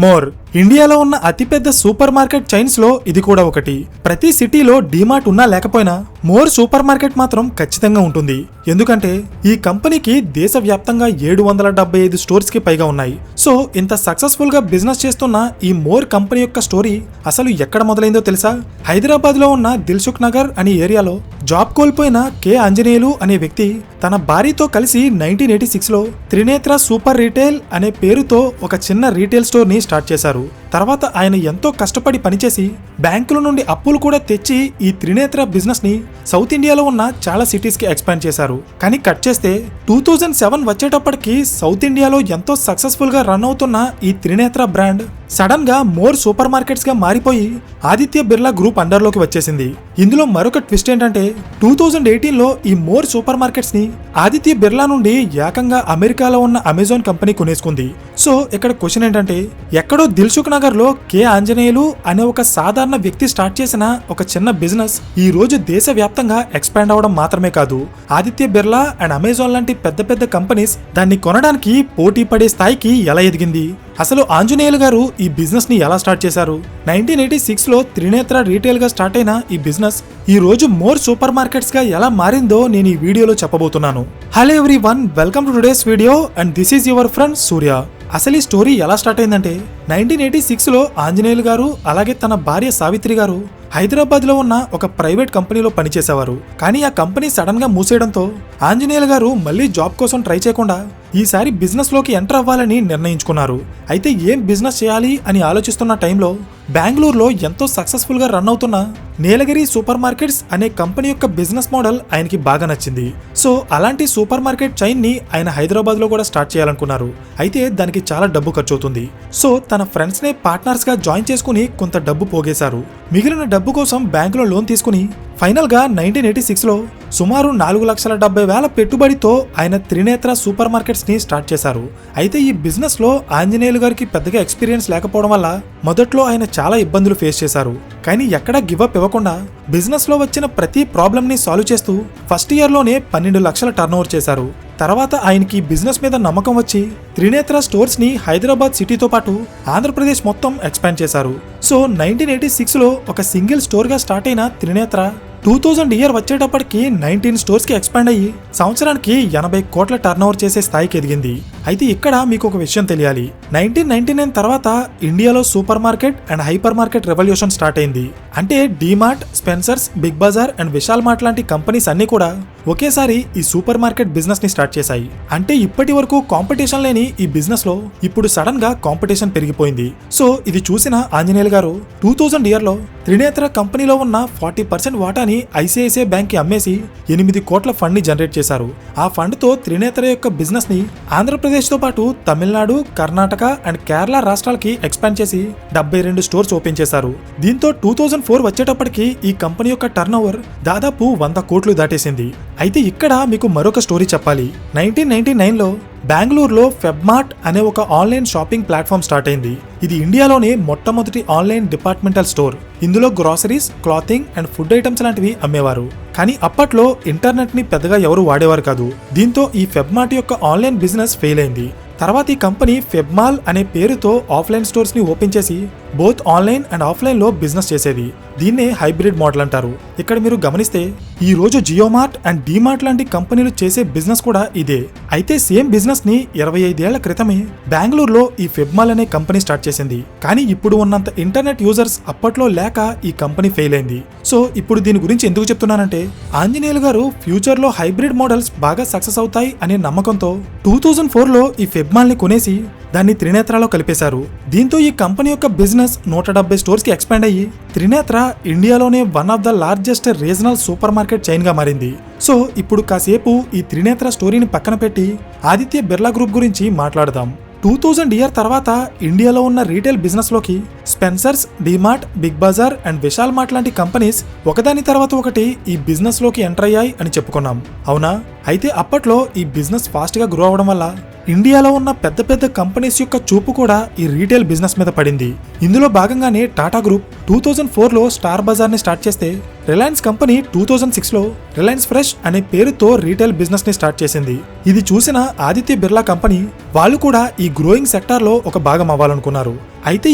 More ఇండియాలో ఉన్న అతిపెద్ద సూపర్ మార్కెట్ చైన్స్ లో ఇది కూడా ఒకటి. ప్రతి సిటీలో డీమార్ట్ ఉన్నా లేకపోయినా మోర్ సూపర్ మార్కెట్ మాత్రం ఖచ్చితంగా ఉంటుంది. ఎందుకంటే ఈ కంపెనీకి దేశవ్యాప్తంగా 775 స్టోర్స్ కి పైగా ఉన్నాయి. సో ఇంత సక్సెస్ఫుల్ గా బిజినెస్ చేస్తున్న ఈ మోర్ కంపెనీ యొక్క స్టోరీ అసలు ఎక్కడ మొదలైందో తెలుసా? హైదరాబాద్ లో ఉన్న దిల్సుఖ్ నగర్ అనే ఏరియాలో జాబ్ కోల్పోయిన కె ఆంజనేయులు అనే వ్యక్తి తన భార్యతో కలిసి 1986 లో త్రినేత్ర సూపర్ రీటైల్ అనే పేరుతో ఒక చిన్న రీటైల్ స్టోర్ ని స్టార్ట్ చేశారు. తర్వాత ఆయన ఎంతో కష్టపడి పనిచేసి బ్యాంకుల నుండి అప్పులు కూడా తెచ్చి ఈ త్రినేత్ర బిజినెస్ ని సౌత్ ఇండియాలో ఉన్న చాలా సిటీస్ కి ఎక్స్పాండ్ చేశారు. కానీ కట్ చేస్తే 2007 వచ్చేటప్పటికి సౌత్ ఇండియాలో ఎంతో సక్సెస్ఫుల్ గా రన్ అవుతున్న ఈ త్రినేత్ర బ్రాండ్ సడన్ గా మోర్ సూపర్ మార్కెట్స్ గా మారిపోయి ఆదిత్య బిర్లా గ్రూప్ అండర్ లోకి వచ్చేసింది. ఇందులో మరొక ట్విస్ట్ ఏంటంటే 2018 లో ఈ మోర్ సూపర్ మార్కెట్స్ ని ఆదిత్య బిర్లా నుండి ఏకంగా అమెరికాలో ఉన్న అమెజాన్ కంపెనీ కొనేసుకుంది. సో ఇక్కడ క్వశ్చన్ ఏంటంటే, ఎక్కడో దిల్సుఖ్ నగర్ లో కె ఆంజనేయులు అనే ఒక సాధారణ వ్యక్తి స్టార్ట్ చేసిన ఒక చిన్న బిజినెస్ ఈ రోజు దేశవ్యాప్తంగా ఎక్స్పాండ్ అవడం మాత్రమే కాదు, ఆదిత్య బిర్లా అండ్ అమెజాన్ లాంటి పెద్ద పెద్ద కంపెనీస్ దాన్ని కొనడానికి పోటీ పడే స్థాయికి ఎలా ఎదిగింది? అసలు ఆంజనేయులు గారు ఈ బిజినెస్ ని ఎలా స్టార్ట్ చేశారు? 1986 లో త్రినేత్ర రీటైల్ గా స్టార్ట్ అయిన ఈ బిజినెస్ ఈ రోజు మోర్ సూపర్ మార్కెట్స్ గా ఎలా మారిందో నేను ఈ వీడియోలో చెప్పబోతున్నాను. Hello everyone, welcome to today's video and this is your friend Surya. అసలు ఈ స్టోరీ ఎలా స్టార్ట్ అయిందంటే 1986 లో ఆంజనేయులు గారు అలాగే తన భార్య సావిత్రి గారు హైదరాబాద్ లో ఉన్న ఒక ప్రైవేట్ కంపెనీలో పనిచేసేవారు. కానీ ఆ కంపెనీ సడన్ గా మూసేయడంతో ఆంజనేయులు గారు మళ్ళీ జాబ్ కోసం ట్రై చేయకుండా ఈసారి బిజినెస్ లోకి ఎంటర్ అవ్వాలని నిర్ణయించుకున్నారు. అయితే ఏం బిజినెస్ చేయాలి అని ఆలోచిస్తున్న టైంలో బెంగళూరులో ఎంతో సక్సెస్ఫుల్ గా రన్ అవుతున్న నీలగిరి సూపర్ మార్కెట్స్ అనే కంపెనీ యొక్క బిజినెస్ మోడల్ ఆయనకి బాగా నచ్చింది. సో అలాంటి సూపర్ మార్కెట్ చైన్ ని ఆయన హైదరాబాద్ లో కూడా స్టార్ట్ చేయాలనుకున్నారు. అయితే దానికి చాలా డబ్బు ఖర్చు అవుతుంది. సో తన ఫ్రెండ్స్ నే పార్ట్నర్స్ గా జాయిన్ చేసుకుని కొంత డబ్బు పోగేశారు. మిగిలిన డబ్బు కోసం బ్యాంకులో లోన్ తీసుకుని ఫైనల్ గా 1986 లో సుమారు 4,70,000 పెట్టుబడితో ఆయన త్రినేత్ర సూపర్ మార్కెట్స్ ని స్టార్ట్ చేశారు. అయితే ఈ బిజినెస్ లో ఆంజనేయులు గారికి పెద్దగా ఎక్స్పీరియన్స్ లేకపోవడం వల్ల మొదట్లో ఆయన చాలా ఇబ్బందులు ఫేస్ చేశారు. కానీ ఎక్కడా గివ్ అప్ ఇవ్వకుండా బిజినెస్ లో వచ్చిన ప్రతి ప్రాబ్లం ని సాల్వ్ చేస్తూ ఫస్ట్ ఇయర్ లోనే 12 లక్షల టర్న్ ఓవర్ చేశారు. తర్వాత ఆయనకి బిజినెస్ మీద నమ్మకం వచ్చి త్రినేత్ర స్టోర్స్ ని హైదరాబాద్ సిటీతో పాటు ఆంధ్రప్రదేశ్ మొత్తం ఎక్స్పాండ్ చేశారు. సో 1986 లో ఒక సింగిల్ స్టోర్ గా స్టార్ట్ అయిన త్రినేత్ర 2000 ఇయర్ వచ్చేటప్పటికి 19 స్టోర్స్ కి ఎక్స్పాండ్ అయ్యి సంవత్సరానికి 80 కోట్ల టర్న్ ఓవర్ చేసే స్థాయికి ఎదిగింది. అయితే ఇక్కడ మీకు ఒక విషయం తెలియాలి, 1999 తర్వాత ఇండియాలో supermarket and hypermarket revolution start అయింది. అంటే DMart, Spencer's, Big Bazaar and Vishal Mart లాంటి కంపెనీస్ అన్ని కూడా ఒకేసారి ఈ సూపర్ మార్కెట్ బిజినెస్ ని స్టార్ట్ చేశాయి. అంటే ఇప్పటి వరకు కాంపిటీషన్ లేని ఈ బిజినెస్ లో ఇప్పుడు సడన్ గా కాంపిటీషన్ పెరిగిపోయింది. సో ఇది చూసిన ఆంజనేయులు గారు 2000 ఇయర్ లో త్రినేత్ర కంపెనీలో ఉన్న 40% వాటాని ఐసిఐసిఐ బ్యాంక్ కి అమ్మేసి 8 కోట్ల ఫండ్ ని జనరేట్ చేశారు. ఆ ఫండ్ తో త్రినేత్ర యొక్క బిజినెస్ ని ఆంధ్రప్రదేశ్ తో పాటు తమిళనాడు, కర్ణాటక అండ్ కేరళ రాష్ట్రాలకి ఎక్స్పాండ్ చేసి 72 స్టోర్స్ ఓపెన్ చేశారు. దీంతో 2004 వచ్చేటప్పటికి ఈ కంపెనీ యొక్క టర్న్ ఓవర్ దాదాపు 100 కోట్లు దాటేసింది. అయితే ఇక్కడ మీకు మరొక స్టోరీ చెప్పాలి. 1999 లో బెంగళూరులో ఫెబ్మార్ట్ అనే ఒక ఆన్లైన్ షాపింగ్ ప్లాట్ఫామ్ స్టార్ట్ అయింది. ఇది ఇండియాలోనే మొట్టమొదటి ఆన్లైన్ డిపార్ట్మెంటల్ స్టోర్. ఇందులో groceries, clothing and food items లాంటివి అమ్మేవారు. కానీ అప్పట్లో ఇంటర్నెట్ ని పెద్దగా ఎవరు వాడేవారు కాదు. దీంతో ఈ ఫెబ్మార్ట్ యొక్క ఆన్లైన్ బిజినెస్ ఫెయిల్ అయింది. తర్వాత ఈ కంపెనీ ఫెబ్మాల్ అనే పేరుతో ఆఫ్లైన్ స్టోర్స్ ని ఓపెన్ చేసి బోత్ ఆన్లైన్ అండ్ ఆఫ్లైన్ లో బిజినెస్ చేసేది. దీన్నే హైబ్రిడ్ మోడల్ అంటారు. ఇక్కడ మీరు గమనిస్తే ఈ రోజు జియోమార్ట్ అండ్ డీమార్ట్ లాంటి కంపెనీలు చేసే బిజినెస్ కూడా ఇదే. అయితే సేమ్ బిజినెస్ ని 25 ఏళ్ల క్రితమే బెంగళూరులో ఈ ఫెబ్మాల్ అనే కంపెనీ స్టార్ట్ చేసింది. కానీ ఇప్పుడు ఉన్నంత ఇంటర్నెట్ యూజర్స్ అప్పట్లో లేక ఈ కంపెనీ ఫెయిల్ అయింది. సో ఇప్పుడు దీని గురించి ఎందుకు చెప్తున్నానంటే, ఆంజనేయులు గారు ఫ్యూచర్ లో హైబ్రిడ్ మోడల్స్ బాగా సక్సెస్ అవుతాయి అనే నమ్మకంతో 2004 లో ఈ ఫెబ్మాల్ ని కొనేసి దాన్ని త్రినేత్రలో కలిపేశారు. దీంతో ఈ కంపెనీ యొక్క బిజినెస్ 170 స్టోర్స్ కి ఎక్స్పాండ్ అయ్యి త్రినేత్ర ఇండియాలోనే one of the largest regional super market chain గా మారింది. సో ఇప్పుడు కాసేపు ఈ త్రినేత్ర స్టోరీని పక్కన పెట్టి ఆదిత్య బిర్లా గ్రూప్ గురించి మాట్లాడదాం. 2000 ఇయర్ తర్వాత ఇండియాలో ఉన్న రీటైల్ బిజినెస్ లోకి Spencer's, DMart, Big Bazaar and Vishal Mart లాంటి కంపెనీస్ ఒకదాని తర్వాత ఒకటి ఈ బిజినెస్ లోకి ఎంటర్ అయ్యాయి అని చెప్పుకున్నాం, అవునా? అయితే అప్పట్లో ఈ బిజినెస్ ఫాస్ట్ గా గ్రో అవడం వల్ల ఇండియాలో ఉన్న పెద్ద పెద్ద కంపెనీస్ యొక్క చూపు కూడా ఈ రీటైల్ బిజినెస్ మీద పడింది. ఇందులో భాగంగానే టాటా గ్రూప్ 2004 లో స్టార్ బజార్ ని స్టార్ట్ చేస్తే రిలయన్స్ కంపెనీ 2006లో రిలయన్స్ ఫ్రెష్ అనే పేరుతో రీటైల్ బిజినెస్ ని స్టార్ట్ చేసింది. ఇది చూసిన ఆదిత్య బిర్లా కంపెనీ వాళ్ళు కూడా ఈ గ్రోయింగ్ సెక్టార్ లో ఒక భాగం అవ్వాలనుకున్నారు. అయితే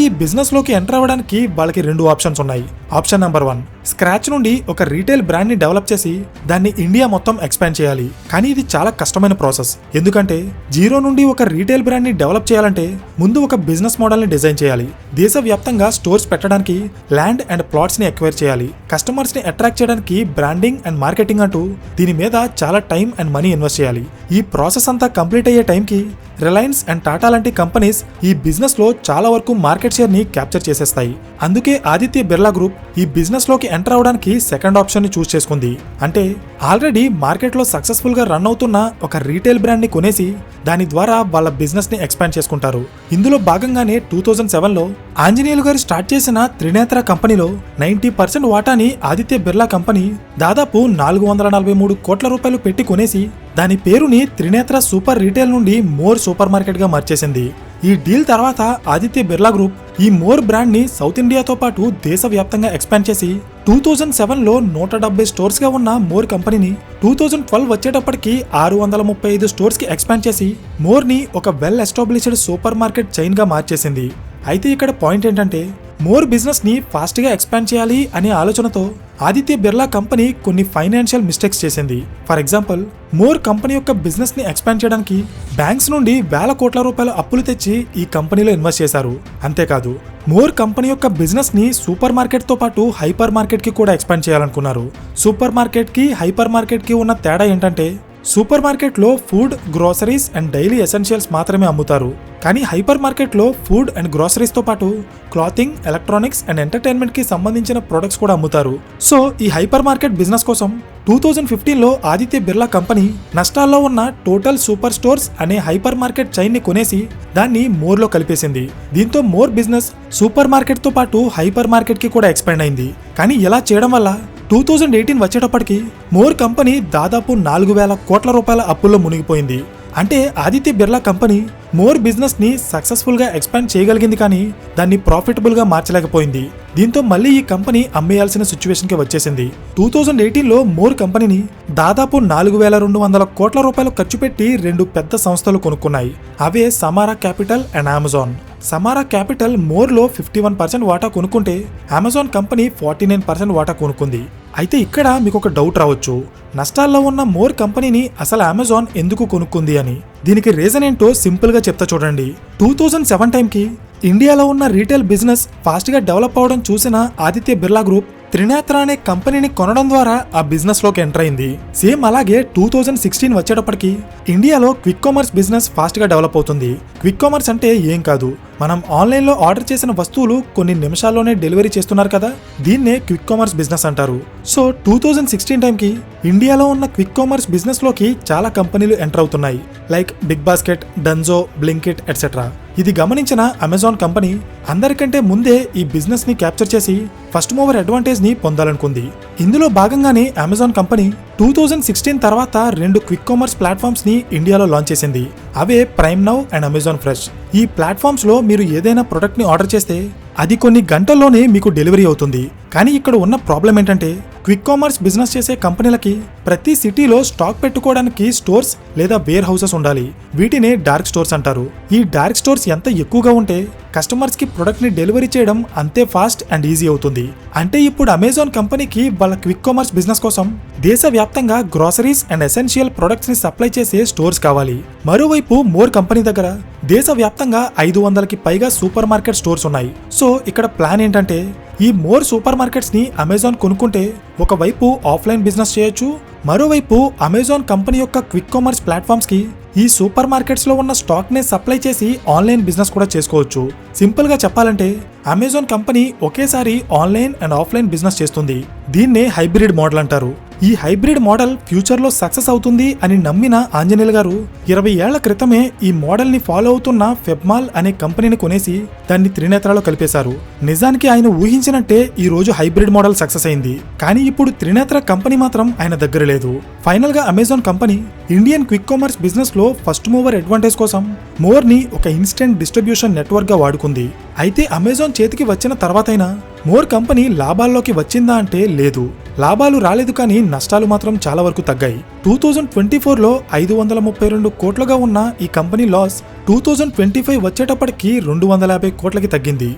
ఈ బిజినెస్ లోకి ఎంటర్ అవ్వడానికి వాళ్ళకి 2 ఆప్షన్స్ ఉన్నాయి. ఆప్షన్ నెంబర్ 1, స్క్రాచ్ నుండి ఒక రీటైల్ బ్రాండ్ ని డెవలప్ చేసి దాన్ని ఇండియా మొత్తం ఎక్స్పాండ్ చేయాలి. కానీ ఇది చాలా కష్టమైన ప్రాసెస్. ఎందుకంటే జీరో నుండి ఒక రీటైల్ బ్రాండ్ ని డెవలప్ చేయాలంటే ముందు ఒక బిజినెస్ మోడల్ ని డిజైన్ చేయాలి. దేశవ్యాప్తంగా స్టోర్స్ పెట్టడానికి ల్యాండ్ అండ్ ప్లాట్స్ ని ఎక్వైర్ చేయాలి. కస్టమర్స్ ని అట్రాక్ట్ చేయడానికి బ్రాండింగ్ అండ్ మార్కెటింగ్ అంటూ దీని మీద చాలా టైం అండ్ మనీ ఇన్వెస్ట్ చేయాలి. ఈ ప్రాసెస్ అంతా కంప్లీట్ అయ్యే టైంకి రిలయన్స్ అండ్ టాటా లాంటి కంపెనీస్ ఈ బిజినెస్ లో చాలా వరకు మార్కెట్ షేర్ ని క్యాప్చర్ చేసేస్తాయి. అందుకే ఆదిత్య బిర్లా గ్రూప్ ఈ బిజినెస్ లోకి ఎంటర్ అవడానికి సెకండ్ ఆప్షన్ ని చూస్ చేసుకుంది. అంటే ఆల్రెడీ మార్కెట్ లో సక్సెస్ఫుల్ గా రన్ అవుతున్న ఒక రీటైల్ బ్రాండ్ ని కొనేసి దాని ద్వారా వాళ్ళ బిజినెస్ ని ఎక్స్పాండ్ చేసుకుంటారు. ఇందులో భాగంగానే 2007లో ఆంజనేయులు గారు స్టార్ట్ చేసిన త్రినేత్ర కంపెనీలో 90% వాటాని ఆదిత్య బిర్లా కంపెనీ దాదాపు 443 కోట్ల రూపాయలు పెట్టి కొనేసి దాని పేరుని త్రినేత్ర సూపర్ రీటైల్ నుండి మోర్ సూపర్ మార్కెట్ గా మార్చేసింది. ఈ డీల్ తర్వాత ఆదిత్య బిర్లా గ్రూప్ ఈ మోర్ బ్రాండ్ ని సౌత్ ఇండియాతో పాటు దేశవ్యాప్తంగా ఎక్స్పాండ్ చేసి 2007లో 170 స్టోర్స్ గా ఉన్న మోర్ కంపెనీని 2012 వచ్చేటప్పటికి 635 స్టోర్స్ కి ఎక్స్పాండ్ చేసి మోర్ ని ఒక well established super market chain గా మార్చేసింది. అయితే ఇక్కడ పాయింట్ ఏంటంటే మోర్ బిజినెస్ ని ఫాస్ట్ గా ఎక్స్పాండ్ చేయాలి అనే ఆలోచనతో ఆదిత్య బిర్లా కంపెనీ కొన్ని ఫైనాన్షియల్ మిస్టేక్స్ చేసింది. ఫర్ ఎగ్జాంపుల్, మోర్ కంపెనీ యొక్క బిజినెస్ ని ఎక్స్పాండ్ చేయడానికి బ్యాంక్స్ నుండి వేల కోట్ల రూపాయల అప్పులు తెచ్చి ఈ కంపెనీలో ఇన్వెస్ట్ చేశారు. అంతేకాదు మోర్ కంపెనీ యొక్క బిజినెస్ ని సూపర్ మార్కెట్ తో పాటు హైపర్ మార్కెట్ కి కూడా ఎక్స్పాండ్ చేయాలనుకున్నారు. సూపర్ మార్కెట్ కి హైపర్ మార్కెట్ కి ఉన్న తేడా ఏంటంటే సూపర్ మార్కెట్లో food, groceries and daily essentials మాత్రమే అమ్ముతారు. కానీ హైపర్ మార్కెట్లో ఫుడ్ అండ్ గ్రోసరీస్ తో పాటు క్లాతింగ్, ఎలక్ట్రానిక్స్ అండ్ ఎంటర్టైన్మెంట్ కి సంబంధించిన ప్రొడక్ట్స్ కూడా అమ్ముతారు. సో ఈ హైపర్ మార్కెట్ బిజినెస్ కోసం 2015లో ఆదిత్య బిర్లా కంపెనీ నష్టాల్లో ఉన్న టోటల్ సూపర్ స్టోర్స్ అనే హైపర్ మార్కెట్ చైన్ ని కొనేసి దాన్ని మోర్ లో కలిపేసింది. దీంతో మోర్ బిజినెస్ సూపర్ మార్కెట్ తో పాటు హైపర్ మార్కెట్ కి కూడా ఎక్స్పాండ్ అయింది. కానీ ఇలా చేయడం వల్ల 2018 వచ్చేటప్పటికి మోర్ కంపెనీ దాదాపు 4,000 కోట్ల రూపాయల అప్పుల్లో మునిగిపోయింది. అంటే Aditya Birla company more business ని సక్సెస్ఫుల్ గా ఎక్స్పాండ్ చేయగలిగింది, కానీ దాన్ని ప్రాఫిటబుల్ గా మార్చలేకపోయింది. దీంతో మళ్ళీ ఈ కంపెనీ అమ్మేయాల్సిన సిచ్యువేషన్ కి వచ్చేసింది. 2018లో మోర్ కంపెనీని దాదాపు 4,200 కోట్ల రూపాయలు ఖర్చు పెట్టి 2 పెద్ద సంస్థలు కొనుక్కున్నాయి. అవే సమారా క్యాపిటల్ అండ్ అమెజాన్. సమారా క్యాపిటల్ మోర్లో 51% వాటా కొనుక్కుంటే అమెజాన్ కంపెనీ 49% వాటా కొనుక్కుంది. అయితే ఇక్కడ మీకు ఒక డౌట్ రావచ్చు, నష్టాల్లో ఉన్న మోర్ కంపెనీని అసలు అమెజాన్ ఎందుకు కొనుక్కుంది అని. దీనికి రీజన్ ఏంటో సింపుల్ గా చెప్తా చూడండి. 2007 టైంకి ఇండియాలో ఉన్న రీటైల్ బిజినెస్ ఫాస్ట్ గా డెవలప్ అవడం చూసిన ఆదిత్య బిర్లా గ్రూప్ త్రినేత్ర అనే కంపెనీని కొనడం ద్వారా ఆ బిజినెస్ లోకి ఎంటర్ అయింది. సేమ్ అలాగే 2016 వచ్చేటప్పటికి ఇండియాలో క్విక్ కామర్స్ బిజినెస్ ఫాస్ట్ గా డెవలప్ అవుతుంది. క్విక్ కామర్స్ అంటే ఏం కాదు, మనం ఆన్లైన్ లో ఆర్డర్ చేసిన వస్తువులు కొన్ని నిమిషాల్లోనే డెలివరీ చేస్తున్నారు కదా, దీన్నే క్విక్ కామర్స్ బిజినెస్ అంటారు. సో 2016 టైంకి ఇండియాలో ఉన్న క్విక్ కామర్స్ బిజినెస్ లోకి చాలా కంపెనీలు ఎంటర్ అవుతున్నాయి, like Big Basket, Dunzo, Blinkit etcetera. ఇది గమనించిన అమెజాన్ కంపెనీ అందరికంటే ముందే ఈ బిజినెస్ ని క్యాప్చర్ చేసి ఫస్ట్ మూవర్ అడ్వాంటేజ్ ని పొందాలనుకుంది. ఇందులో భాగంగానే అమెజాన్ కంపెనీ 2016 తర్వాత 2 క్విక్ కామర్స్ ప్లాట్ఫామ్స్ ని ఇండియాలో లాంచ్ చేసింది. అవే prime now and Amazon fresh. ఈ ప్లాట్ఫామ్స్ లో మీరు ఏదైనా ప్రొడక్ట్ ని ఆర్డర్ చేస్తే అది కొన్ని గంటల్లోనే మీకు డెలివరీ అవుతుంది. కానీ ఇక్కడ ఉన్న ప్రాబ్లం ఏంటంటే క్విక్ కామర్స్ బిజినెస్ చేసే కంపెనీలకి ప్రతి సిటీలో స్టాక్ పెట్టుకోవడానికి స్టోర్స్ లేదా వేర్ హౌసెస్ ఉండాలి. వీటినే డార్క్ స్టోర్స్ అంటారు. ఈ డార్క్ స్టోర్స్ ఎంత ఎక్కువగా ఉంటే కస్టమర్స్ కి ప్రొడక్ట్ ని డెలివరీ చేయడం అంతే ఫాస్ట్ అండ్ ఈజీ అవుతుంది. అంటే ఇప్పుడు అమెజాన్ కంపెనీకి వాళ్ళ క్విక్ కామర్స్ బిజినెస్ కోసం దేశవ్యాప్తంగా గ్రోసరీస్ అండ్ ఎసెన్షియల్ ప్రొడక్ట్స్ ని సప్లై చేసే స్టోర్స్ కావాలి. మరోవైపు మోర్ కంపెనీ దగ్గర దేశవ్యాప్తంగా 500కి పైగా సూపర్ మార్కెట్ స్టోర్స్ ఉన్నాయి. సో ఇక్కడ ప్లాన్ ఏంటంటే ఈ మోర్ సూపర్ మార్కెట్స్ ని అమెజాన్ కొనుక్కుంటే ఒకవైపు ఆఫ్లైన్ బిజినెస్ చేయొచ్చు, మరోవైపు అమెజాన్ కంపెనీ యొక్క క్విక్ కామర్స్ ప్లాట్ఫామ్స్ కి ఈ సూపర్ మార్కెట్స్ లో ఉన్న స్టాక్ ని సప్లై చేసి ఆన్లైన్ బిజినెస్ కూడా చేసుకోవచ్చు. సింపుల్ గా చెప్పాలంటే అమెజాన్ కంపెనీ ఒకేసారి ఆన్లైన్ అండ్ ఆఫ్లైన్ బిజినెస్ చేస్తుంది. దీన్నే హైబ్రిడ్ మోడల్ అంటారు. ఈ హైబ్రిడ్ మోడల్ ఫ్యూచర్ లో సక్సెస్ అవుతుంది అని నమ్మిన ఆంజనేయులు గారు 20 ఏళ్ల క్రితమే ఈ మోడల్ ని ఫాలో అవుతున్న ఫెబ్మాల్ అనే కంపెనీని కొనేసి దాన్ని త్రినేత్రలో కలిపేశారు. నిజానికి ఆయన ఊహించినట్టే ఈ రోజు హైబ్రిడ్ మోడల్ సక్సెస్ అయింది. కానీ ఇప్పుడు త్రినేత్ర కంపెనీ మాత్రం ఆయన దగ్గర లేదు. ఫైనల్ గా Amazon company Indian quick commerce business లో లో ఫస్ట్ మూవర్ అడ్వాంటేజ్ కోసం మోర్ ని ఒక ఇన్స్టెంట్ డిస్ట్రిబ్యూషన్ నెట్వర్క్ గా వాడుకుంది. అయితే అమెజాన్ చేతికి వచ్చిన తర్వాతైనా మోర్ కంపెనీ లాభాల్లోకి వచ్చిందా అంటే లేదు. లాభాలు రాలేదు, కానీ నష్టాలు మాత్రం చాలా వరకు తగ్గాయి. 2024లో 532 కోట్లుగా ఉన్న ఈ కంపెనీ లాస్ 2025 వచ్చేటప్పటికి 250 కోట్లకి తగ్గింది.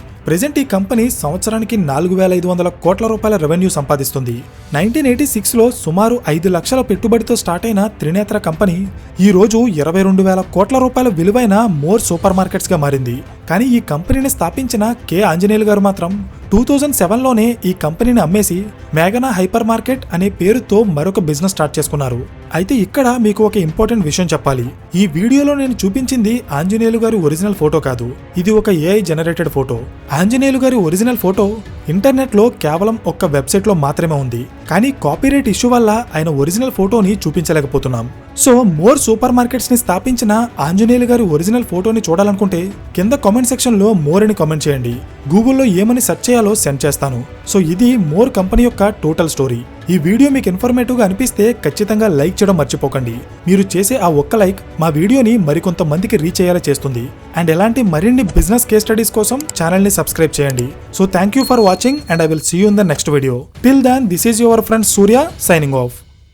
ప్రెజెంట్ ఈ కంపెనీ సంవత్సరానికి 4500 కోట్ల రూపాయల రెవెన్యూ సంపాదిస్తుంది. 1986లో సుమారు 5 లక్షల పెట్టుబడితో స్టార్ట్ అయిన త్రినేత్ర కంపెనీ ఈ రోజు 22,000 కోట్ల రూపాయల విలువైన మోర్ సూపర్ మార్కెట్స్ గా మారింది. కానీ ఈ కంపెనీని స్థాపించిన కె ఆంజనేయులు గారు మాత్రం 2007లోనే ఈ కంపెనీని అమ్మేసి మేఘనా హైపర్ మార్కెట్ అనే పేరుతో మరొక బిజినెస్ స్టార్ట్ చేసుకున్నారు. అయితే ఇక్కడ మీకు ఒక ఇంపార్టెంట్ విషయం చెప్పాలి. ఈ వీడియోలో నేను చూపించింది ఆంజనేయులు గారి ఒరిజినల్ ఫోటో కాదు, ఇది ఒక ఏఐ జనరేటెడ్ ఫోటో. ఆంజనేయులు గారి ఒరిజినల్ ఫోటో ఇంటర్నెట్ లో కేవలం ఒక్క వెబ్సైట్ లో మాత్రమే ఉంది. కానీ కాపీరైట్ ఇష్యూ వల్ల ఆయన ఒరిజినల్ ఫోటోని చూపించలేకపోతున్నాం. సో మోర్ సూపర్ మార్కెట్స్ ని స్థాపించిన ఆంజనేయులు గారి ఒరిజినల్ ఫోటోని చూడాలనుకుంటే కింద కామెంట్ సెక్షన్ లో మోర్ అని కామెంట్ చేయండి. గూగుల్లో ఏమని సెర్చ్ చేయాలో సెండ్ చేస్తాను. సో ఇది మోర్ కంపెనీ యొక్క టోటల్ స్టోరీ. ఈ వీడియో మీకు ఇన్ఫర్మేటివ్ గా అనిపిస్తే ఖచ్చితంగా లైక్ చేయడం మర్చిపోకండి. మీరు చేసే ఆ ఒక్క లైక్ మా వీడియోని మరికొంతమందికి రీచ్ అయ్యేలా చేస్తుంది. అండ్ ఎలాంటి మరిన్ని బిజినెస్ కేస్ స్టడీస్ కోసం ఛానల్ ని సబ్స్క్రైబ్ చేయండి. So thank you for watching and I will see you in the next video. Till then this is your friend Surya signing of.